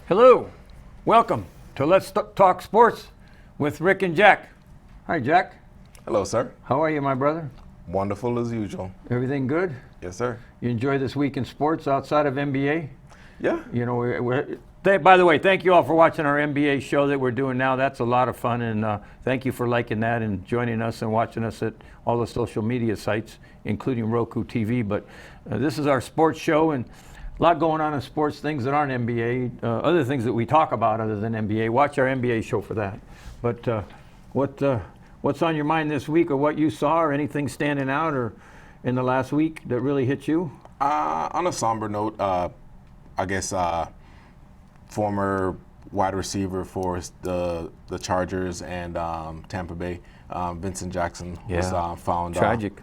Hello, welcome to Let's Talk Sports with Rick and Jack. Hi, Jack. Hello, sir. How are you, my brother? Wonderful as usual. Everything good? Yes, sir. You enjoy this week in sports outside of NBA? Yeah. You know, by the way, thank you all for watching our NBA show that we're doing now. That's a lot of fun, and thank you for liking that and joining us and watching us at all the social media sites, including Roku TV. But this is our sports show, and a lot going on in sports, things that aren't NBA, other things that we talk about other than NBA. Watch our NBA show for that. But what's on your mind this week, or what you saw, or anything standing out or in the last week that really hit you? On a somber note, I guess former wide receiver for the Chargers and Tampa Bay, Vincent Jackson, was found tragic,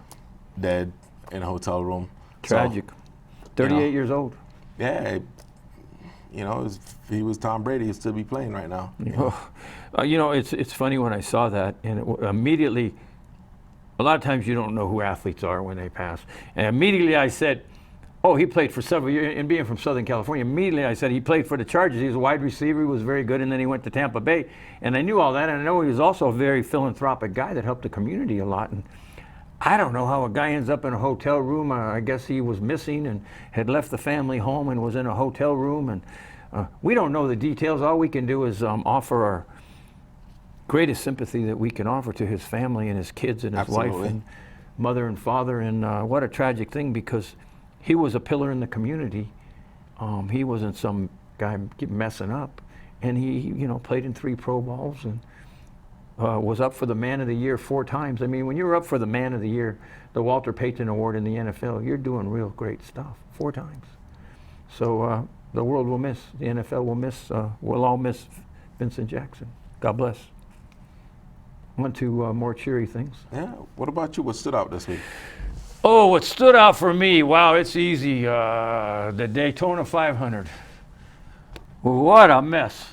dead in a hotel room. Tragic. So, 38 years old. Yeah, if he was Tom Brady, he'd still be playing right now. It's funny when I saw that, and immediately, a lot of times you don't know who athletes are when they pass. And immediately I said, oh, he played for several years, and being from Southern California, immediately I said he played for the Chargers. He was a wide receiver, he was very good, and then he went to Tampa Bay. And I knew all that, and I know he was also a very philanthropic guy that helped the community a lot. And I don't know how a guy ends up in a hotel room. I guess he was missing and had left the family home and was in a hotel room. And we don't know the details. All we can do is offer our greatest sympathy that we can offer to his family and his kids and his Absolutely. wife and mother and father. And what a tragic thing, because he was a pillar in the community. He wasn't some guy messing up. And he played in 3 Pro Bowls and was up for the Man of the Year 4 times. I mean, when you're up for the Man of the Year, the Walter Payton Award in the NFL, you're doing real great stuff 4 times. So the world will miss, the NFL will miss, we'll all miss Vincent Jackson. God bless. On to more cheery things. Yeah. What about you? What stood out this week? Oh, what stood out for me, wow, it's easy. The Daytona 500. What a mess.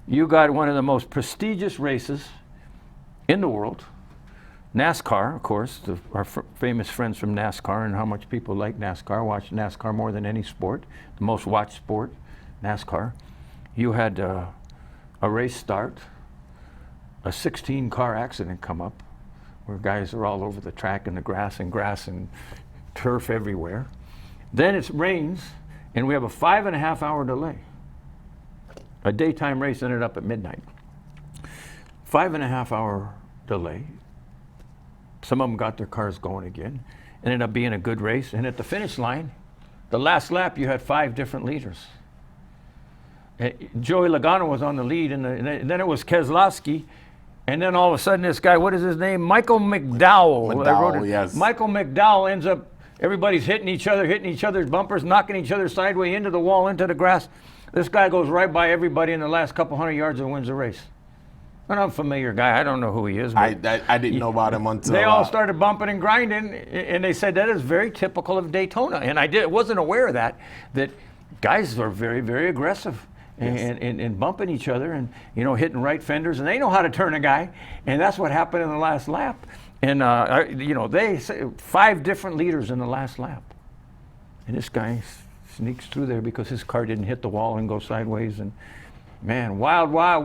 You got one of the most prestigious races in the world. NASCAR, of course, our famous friends from NASCAR, and how much people like NASCAR, watch NASCAR more than any sport, the most watched sport, NASCAR. You had a race start, a 16-car accident come up, where guys are all over the track in the grass and turf everywhere. Then it rains, and we have a 5.5-hour delay. A daytime race ended up at midnight. 5.5-hour delay. Some of them got their cars going again. Ended up being a good race. And at the finish line, the last lap, you had 5 different leaders. Joey Logano was on the lead, and then it was Keselowski. And then all of a sudden, this guy, what is his name? Michael McDowell. Yes. Michael McDowell ends up, everybody's hitting each other's bumpers, knocking each other sideways into the wall, into the grass. This guy goes right by everybody in the last couple hundred yards and wins the race. An unfamiliar guy. I don't know who he is. I didn't know about him until they all started bumping and grinding, and they said that is very typical of Daytona. And I wasn't aware of that guys are very, very aggressive. Yes. And bumping each other and hitting right fenders, and they know how to turn a guy, and that's what happened in the last lap. And they say 5 different leaders in the last lap, and this guy sneaks through there because his car didn't hit the wall and go sideways. And man, wild west.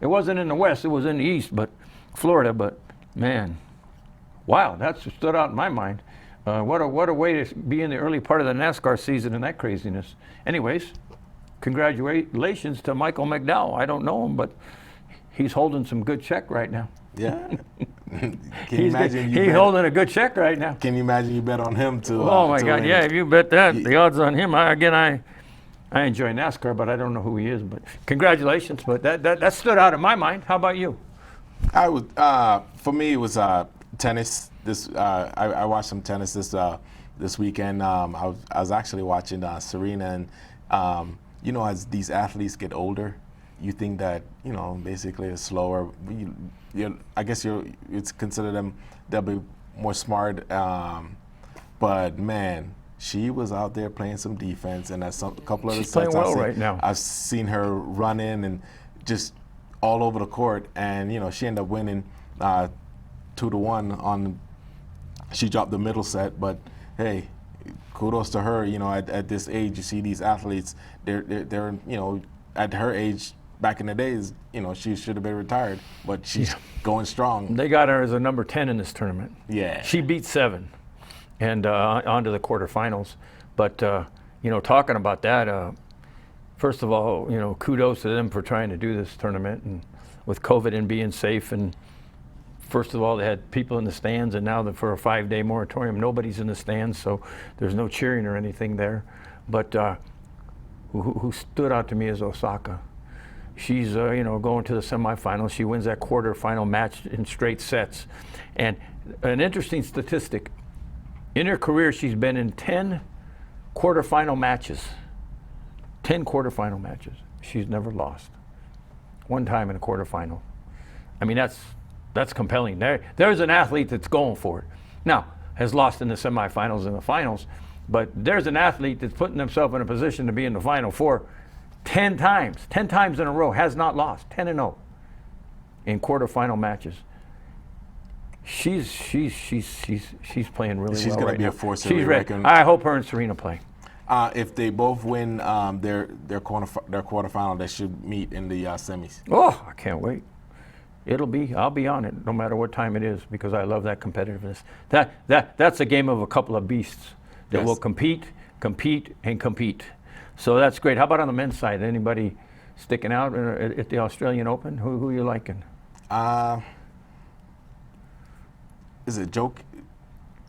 It wasn't in the west, it was in the east, but Florida. But man, wow, that's what stood out in my mind. What a way to be in the early part of the NASCAR season and that craziness. Anyways, congratulations to Michael McDowell. I don't know him, but he's holding some good check right now. Yeah. He's holding a good check right now. Can you imagine you bet on him to? Oh my God! Yeah, if you bet that, the odds on him. I enjoy NASCAR, but I don't know who he is. But congratulations! But that stood out in my mind. How about you? For me, it was tennis. I watched some tennis this weekend. I was actually watching Serena, and as these athletes get older, you think that basically it's slower. I guess it's consider them they'll be more smart. But man, she was out there playing some defense, and a couple of the She's playing well right now. I've seen her run in and just all over the court, and she ended up winning 2-1 on. She dropped the middle set, but hey, kudos to her. You know, at this age, you see these athletes. They're you know, at her age back in the days, you know, she should have been retired, but she's going strong. They got her as a number 10 in this tournament. Yeah. She beat 7 and on to the quarterfinals. But, you know, talking about that, first of all, you know, kudos to them for trying to do this tournament and with COVID and being safe. And first of all, they had people in the stands, and now for a 5-day moratorium, nobody's in the stands, so there's no cheering or anything there. But who stood out to me is Osaka. She's, you know, going to the semifinals. She wins that quarterfinal match in straight sets. And an interesting statistic, in her career, she's been in 10 quarterfinal matches. 10 quarterfinal matches. She's never lost. One time in a quarterfinal. I mean, that's compelling. There's an athlete that's going for it. Now, has lost in the semifinals and the finals, but there's an athlete that's putting himself in a position to be in the Final Four 10 times in a row, has not lost, 10-0 in quarterfinal matches. She's playing really well. She's going to be now. a force. She's ready. I hope her and Serena play. If they both win their quarterfinal, they should meet in the semis. Oh, I can't wait. I'll be on it no matter what time it is, because I love that competitiveness. That's a game of a couple of beasts that will compete. So that's great. How about on the men's side? Anybody sticking out at the Australian Open? Who are you liking? Is it Joke?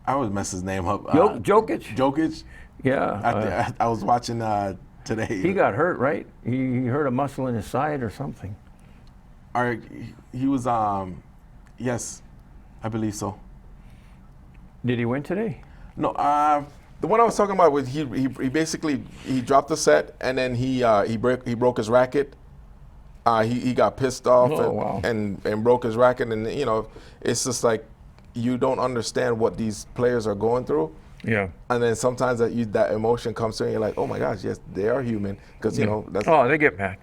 I always mess his name up. Jokic? Jokic? Yeah. I was watching today. He got hurt, right? He hurt a muscle in his side or something. He was, yes, I believe so. Did he win today? No, the one I was talking about was he basically dropped the set, and then he broke his racket. He got pissed off and broke his racket, and you know, it's just like you don't understand what these players are going through. Yeah. And then sometimes that emotion comes through, and you're like, oh my gosh, yes, they are human, because you know that's. Oh, they get mad.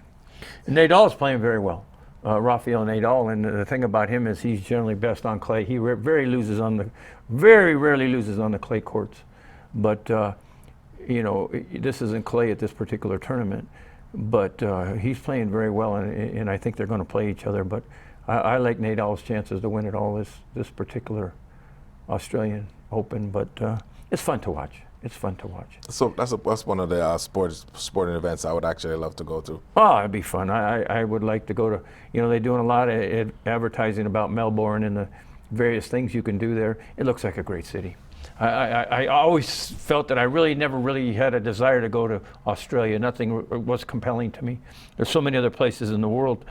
Nadal's playing very well. Rafael Nadal, and the thing about him is he's generally best on clay. He very rarely loses on the clay courts. But you know, this isn't clay at this particular tournament. But he's playing very well, and I think they're going to play each other. But I like Nadal's chances to win it all this particular Australian Open. But it's fun to watch. It's fun to watch. So that's one of the sporting events I would actually love to go to. Oh, it'd be fun. I would like to go to, you know, they're doing a lot of advertising about Melbourne and the various things you can do there. It looks like a great city. I always felt that I never really had a desire to go to Australia. Nothing was compelling to me. There's so many other places in the world.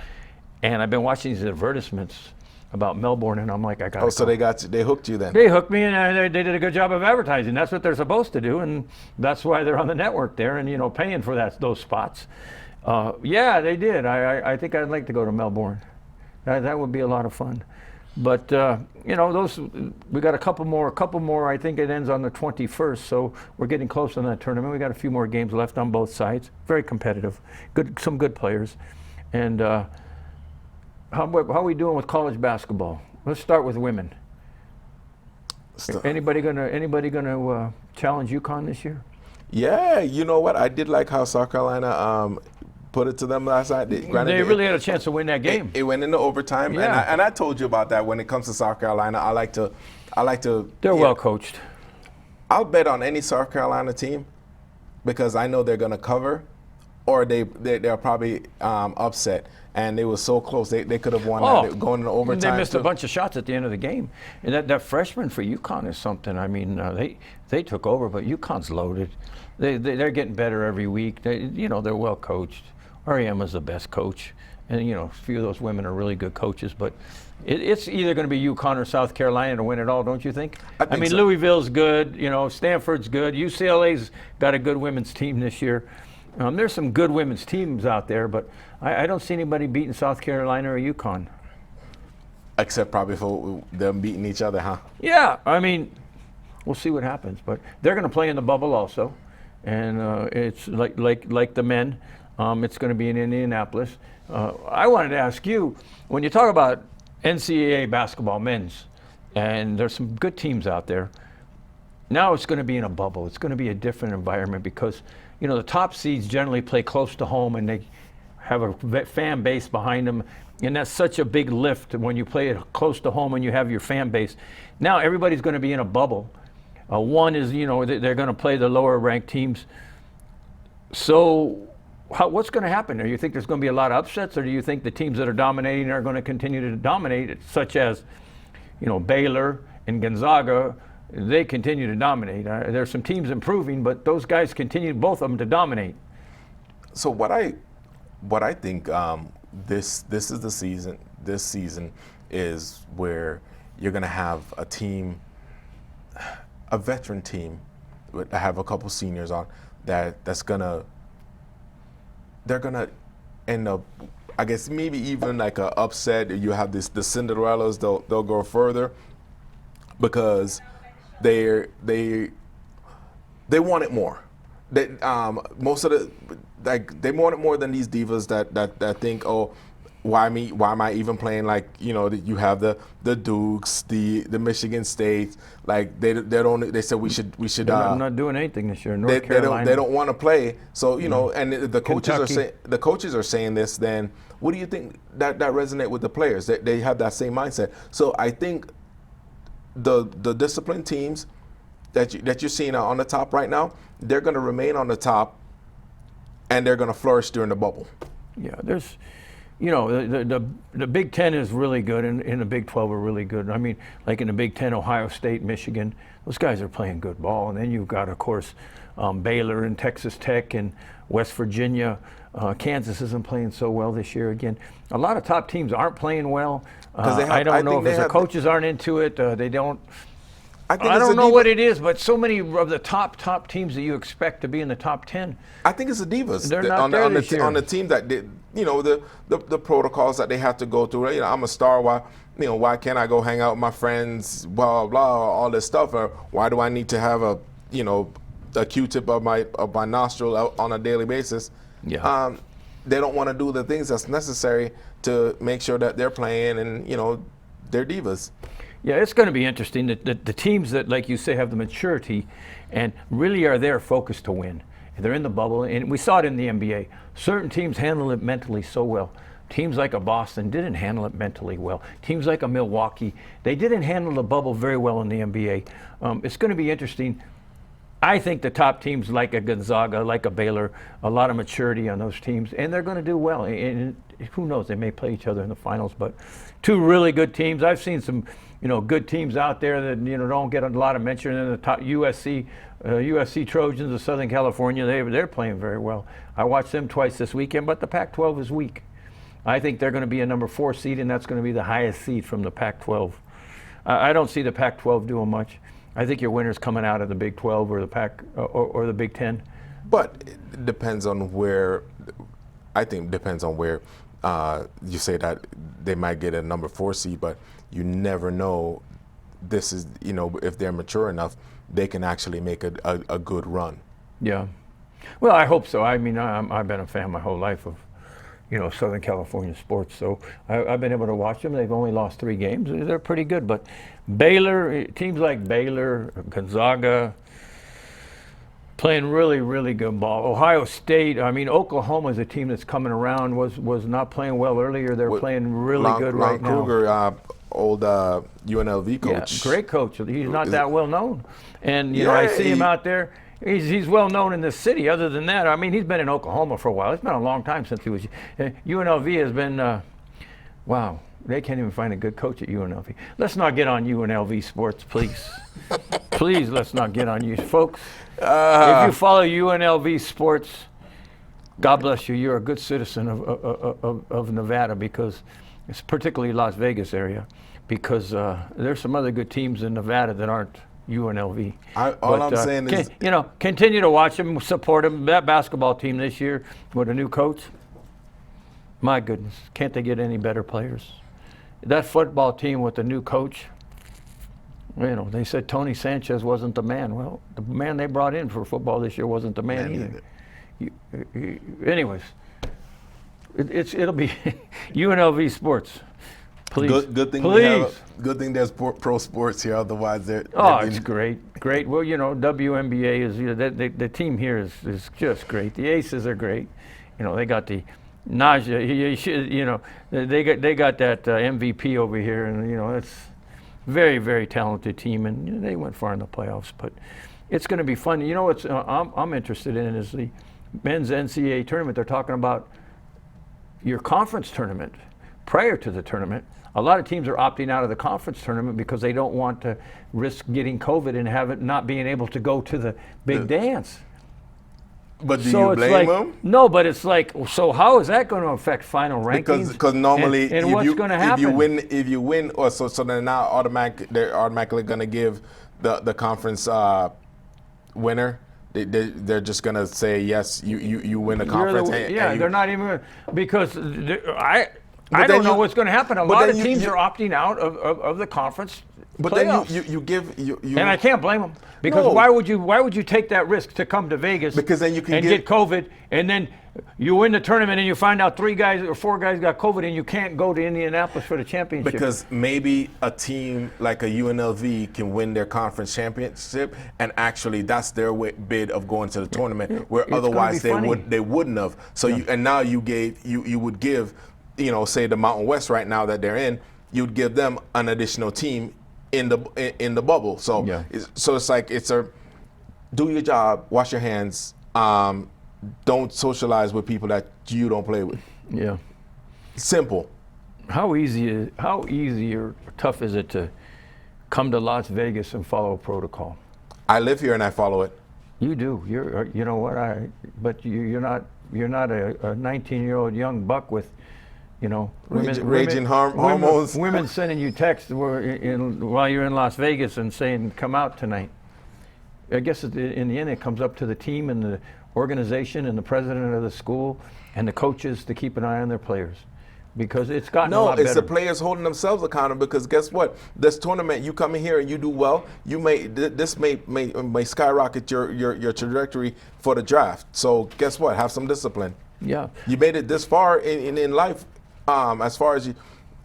And I've been watching these advertisements about Melbourne, and I'm like, I got to go. So they hooked you then? They hooked me, and they did a good job of advertising. That's what they're supposed to do, and that's why they're on the network there and, you know, paying for those spots. Yeah, they did. I think I'd like to go to Melbourne. That would be a lot of fun. But, you know, we got a couple more. I think it ends on the 21st, so we're getting close on that tournament. We got a few more games left on both sides. Very competitive. Some good players. And how are we doing with college basketball? Let's start with women. Anybody gonna challenge UConn this year? Yeah, you know what? I did like how South Carolina put it to them last night. They really had a chance to win that game. It went into overtime, yeah. and I told you about that. When it comes to South Carolina, I like to. They're well coached. I'll bet on any South Carolina team because I know they're going to cover, or they're probably upset. And they were so close; they could have won that, going into overtime. They missed a bunch of shots at the end of the game. And that freshman for UConn is something. I mean, they took over, but UConn's loaded. They're getting better every week. They're well coached. Ariema's the best coach, and you know, a few of those women are really good coaches. But it's either going to be UConn or South Carolina to win it all, don't you think? I mean, so. Louisville's good. You know, Stanford's good. UCLA's got a good women's team this year. There's some good women's teams out there, but I don't see anybody beating South Carolina or UConn. Except probably for them beating each other, huh? Yeah, I mean, we'll see what happens. But they're going to play in the bubble also, and it's like the men. It's going to be in Indianapolis. I wanted to ask you, when you talk about NCAA basketball men's, and there's some good teams out there, Now it's going to be in a bubble. It's going to be a different environment because, you know, the top seeds generally play close to home and they have a fan base behind them. And that's such a big lift when you play it close to home and you have your fan base. Now everybody's going to be in a bubble. One is, you know, they're going to play the lower ranked teams. So what's going to happen? Do you think there's going to be a lot of upsets, or do you think the teams that are dominating are going to continue to dominate, such as, you know, Baylor and Gonzaga? They continue to dominate. There's some teams improving, but those guys continue, both of them, to dominate. So what I think this is the season. This season is where you're going to have a team, a veteran team, have a couple seniors on they're gonna end up, I guess maybe even like a upset. You have the Cinderellas. They'll go further because they want it more. They most of the, like, they want it more than these divas that think, oh, why me? Why am I even playing? Like, you know, you have the Dukes, the Michigan States. Like they said we should. I'm not doing anything this year. North Carolina. They don't want to play. So, you know, and the Kentucky. coaches are saying this. Then what do you think that resonate with the players? They have that same mindset. So I think the disciplined teams that you're seeing on the top right now, they're going to remain on the top, and they're going to flourish during the bubble. Yeah, there's, you know, the Big Ten is really good, and the Big 12 are really good. I mean, like in the Big Ten, Ohio State, Michigan, those guys are playing good ball. And then you've got, of course, Baylor and Texas Tech and West Virginia. Kansas isn't playing so well this year again. A lot of top teams aren't playing well. I don't know if the coaches aren't into it. They don't. I don't know what it is, but so many of the top teams that you expect to be in the top 10. I think it's the divas. They're not there this year. On the team that did, you know, the protocols that they have to go through. You know, I'm a star. Why can't I go hang out with my friends? Blah blah blah, all this stuff. Or why do I need to have a Q-tip of my nostril on a daily basis? Yeah. They don't want to do the things that's necessary to make sure that they're playing, and, you know, they're divas. Yeah, it's going to be interesting. The teams that, like you say, have the maturity and really are there focused to win. They're in the bubble, and we saw it in the NBA. Certain teams handle it mentally so well. Teams like a Boston didn't handle it mentally well. Teams like a Milwaukee, they didn't handle the bubble very well in the NBA. It's going to be interesting. I think the top teams like a Gonzaga, like a Baylor, a lot of maturity on those teams, and they're going to do well. And who knows, they may play each other in the finals, but two really good teams. I've seen some, you know, good teams out there that, you know, don't get a lot of mention. In the top, USC Trojans of Southern California, they're playing very well. I watched them twice this weekend, but the Pac-12 is weak. I think they're going to be a number 4 seed, and that's going to be the highest seed from the Pac-12. I don't see the Pac-12 doing much. I think your winner's coming out of the Big 12 or the Pac or the Big 10. But it depends on where. I think it depends on where you say that they might get a number 4 seed, but you never know. This is, you know, if they're mature enough, they can actually make a good run. Yeah. Well, I hope so. I mean, I've been a fan my whole life of, you know, Southern California sports. So I've been able to watch them. They've only lost 3 games. They're pretty good. But Baylor, teams like Baylor, Gonzaga, playing really, really good ball. Ohio State, I mean, Oklahoma is a team that's coming around, was not playing well earlier. They're playing really good right now. Kruger, old UNLV coach. Yeah, great coach. He's not that well known. And, you know, I see him out there. He's well known in this city. Other than that, I mean, he's been in Oklahoma for a while. It's been a long time since he was. UNLV has been, wow, they can't even find a good coach at UNLV. Let's not get on UNLV sports, please. Please, let's not get on you, folks. If you follow UNLV sports, God bless you. You're a good citizen of Nevada, because it's particularly Las Vegas area, because there's some other good teams in Nevada that aren't UNLV. All I'm saying is, you know, continue to watch them, support them. That basketball team this year with a new coach, my goodness, can't they get any better players? That football team with the new coach, you know, they said Tony Sanchez wasn't the man. Well, the man they brought in for football this year wasn't the man either. Anyways, it'll be UNLV sports. Please. Good thing Please. Good thing there's pro sports here. Otherwise, It's great. Well, WNBA is the team here is just great. The Aces are great. They got the Naja. They got that MVP over here, and it's very, very talented team, and they went far in the playoffs. But it's going to be fun. What's I'm interested in is the men's NCAA tournament. They're talking about your conference tournament prior to the tournament. A lot of teams are opting out of the conference tournament because they don't want to risk getting COVID and not being able to go to the big dance. But do you blame them? No, but it's like, so how is that going to affect final rankings? Because normally, and what's going to happen? If you win, or so they're now they're automatically going to give the conference winner. They're just going to say yes, you win the conference. They're not even because I don't know what's going to happen. A lot of teams are opting out of the conference. But playoffs. then you give and I can't blame them because why would you take that risk to come to Vegas? Because then you can get COVID, and then you win the tournament and you find out 3 guys or 4 guys got COVID and you can't go to Indianapolis for the championship. Because maybe a team like a UNLV can win their conference championship, and actually that's their bid of going to the tournament, where otherwise they wouldn't have. So now you would give, say the Mountain West right now that they're in, you'd give them an additional team in the bubble. So it's like do your job, wash your hands, don't socialize with people that you don't play with. Yeah. Simple. How easy or tough is it to come to Las Vegas and follow protocol? I live here and I follow it. You do. But you're not a 19-year-old young buck with raging hormones. Women sending you texts while you're in Las Vegas and saying, "Come out tonight." I guess in the end, it comes up to the team and the organization and the president of the school and the coaches to keep an eye on their players, because it's gotten a lot better. No, it's the players holding themselves accountable. Because guess what? This tournament, you come in here and you do well, this may skyrocket your trajectory for the draft. So guess what? Have some discipline. Yeah. You made it this far in life. As far as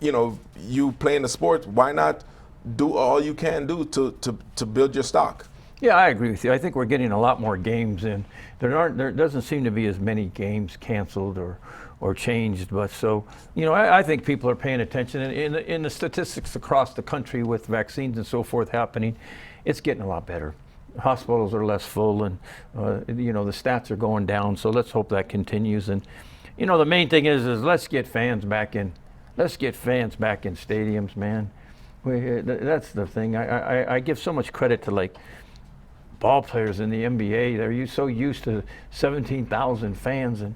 you playing the sport, why not do all you can do to build your stock? Yeah, I agree with you. I think we're getting a lot more games in. There doesn't seem to be as many games canceled or changed. But so I think people are paying attention. And in the statistics across the country with vaccines and so forth happening, it's getting a lot better. Hospitals are less full, and the stats are going down. So let's hope that continues. And the main thing is let's get fans back in. Let's get fans back in stadiums, man. That's the thing. I give so much credit to ball players in the NBA. They're so used to 17,000 fans, and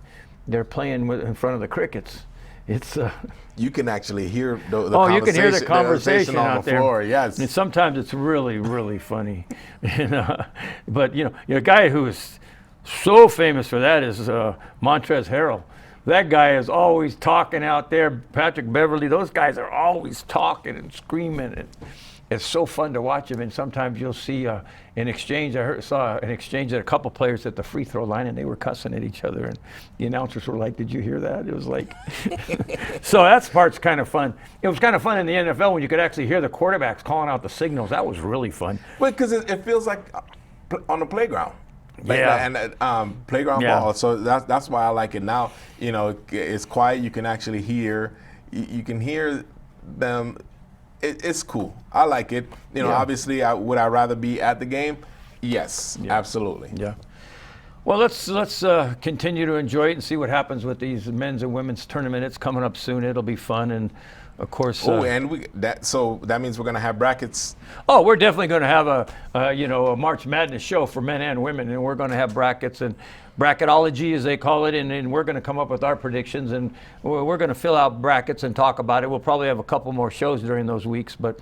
they're playing in front of the crickets. It's you can actually hear the you can hear the conversation on out the floor. there. Yes, and sometimes it's really, really funny. But a guy who is so famous for that is Montrezl Harrell. That guy is always talking out there. Patrick Beverly, those guys are always talking and screaming. And it's so fun to watch them. And sometimes you'll see an exchange. Saw an exchange at a couple players at the free throw line, and they were cussing at each other. And the announcers were like, "Did you hear that?" It was like, so that part's kind of fun. It was kind of fun in the NFL when you could actually hear the quarterbacks calling out the signals. That was really fun. Well, because it feels like on the playground. Playground ball. So that's why I like it now. It's quiet. You can actually hear. You can hear them. It's cool. I like it. Obviously, would I rather be at the game? Yes, absolutely. Yeah. Well, let's continue to enjoy it and see what happens with these men's and women's tournament. It's coming up soon. It'll be fun, and of course. So that means we're going to have brackets. Oh, we're definitely going to have a March Madness show for men and women, and we're going to have brackets and bracketology, as they call it, and we're going to come up with our predictions, and we're going to fill out brackets and talk about it. We'll probably have a couple more shows during those weeks, but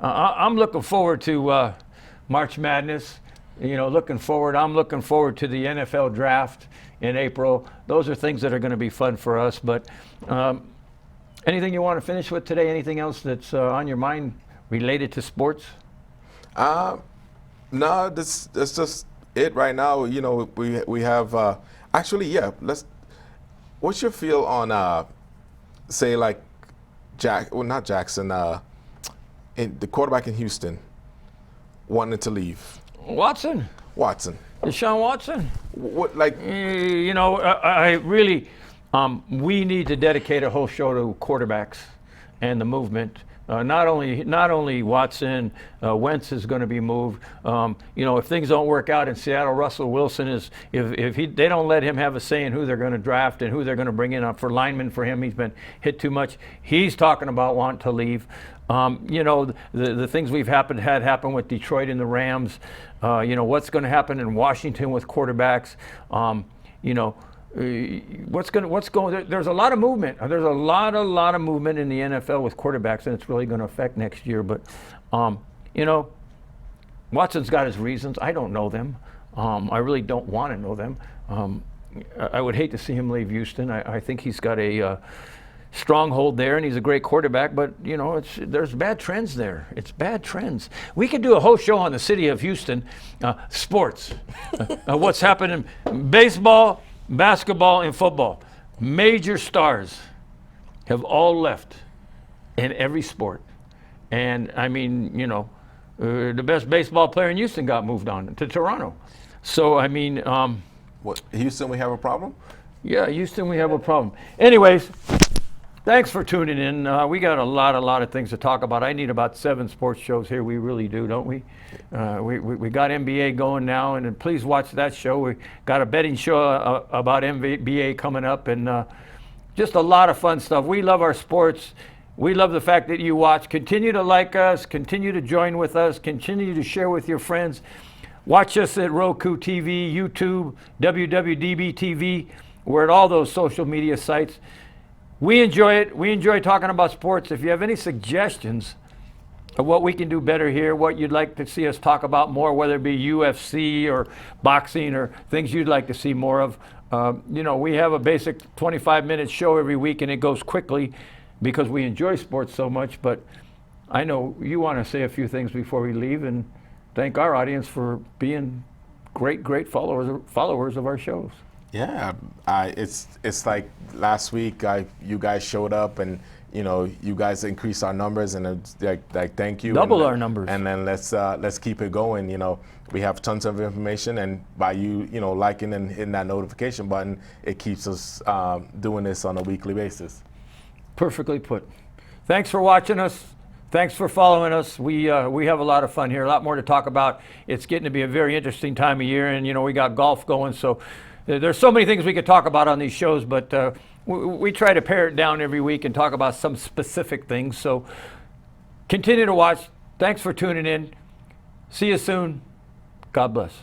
I'm looking forward to March Madness. I'm looking forward to the NFL draft in April. Those are things that are going to be fun for us. But anything you want to finish with today? Anything else that's on your mind related to sports? No, that's just it right now. We have actually, yeah. What's your feel on say like not Jackson, the quarterback in Houston, wanted to leave? Watson, Deshaun Watson. What, like? You know, I really, we need to dedicate a whole show to quarterbacks and the movement. Not only Watson, Wentz is going to be moved. You know, if things don't work out in Seattle, Russell Wilson is. If they don't let him have a say in who they're going to draft and who they're going to bring in for linemen for him, he's been hit too much. He's talking about wanting to leave. You know, the things had happen with Detroit and the Rams. You know, what's going to happen in Washington with quarterbacks. You know. There's a lot of movement. There's a lot of movement in the NFL with quarterbacks, and it's really going to affect next year. But, you know, Watson's got his reasons. I don't know them. I really don't want to know them. I would hate to see him leave Houston. I think he's got a stronghold there, and he's a great quarterback. But, you know, there's bad trends there. It's bad trends. We could do a whole show on the city of Houston, sports, what's happening in baseball, basketball, and football. Major stars have all left in every sport. And I mean, you know, the best baseball player in Houston got moved on to Toronto. So, I mean, What, Houston, we have a problem? yeah, Houston, we have a problem. Anyways, thanks for tuning in. We got a lot of things to talk about. I need about 7 sports shows here. We really do, don't we? We got NBA going now, and please watch that show. We got a betting show about NBA coming up, and just a lot of fun stuff. We love our sports. We love the fact that you watch. Continue to like us. Continue to join with us. Continue to share with your friends. Watch us at Roku TV, YouTube, WWDBTV. We're at all those social media sites. We enjoy it. We enjoy talking about sports. If you have any suggestions of what we can do better here, what you'd like to see us talk about more, whether it be UFC or boxing or things you'd like to see more of, you know, we have a basic 25-minute show every week, and it goes quickly because we enjoy sports so much. But I know you want to say a few things before we leave and thank our audience for being great followers of our shows. Yeah, it's like last week you guys showed up, and you know, you guys increased our numbers, and it's like thank you. Double our numbers. And then let's keep it going. You know, we have tons of information, and by you know, liking and hitting that notification button, it keeps us doing this on a weekly basis. Perfectly put. Thanks for watching us. Thanks for following us. We have a lot of fun here, a lot more to talk about. It's getting to be a very interesting time of year, and you know, we got golf going, so there's so many things we could talk about on these shows, but we try to pare it down every week and talk about some specific things. So continue to watch. Thanks for tuning in. See you soon. God bless.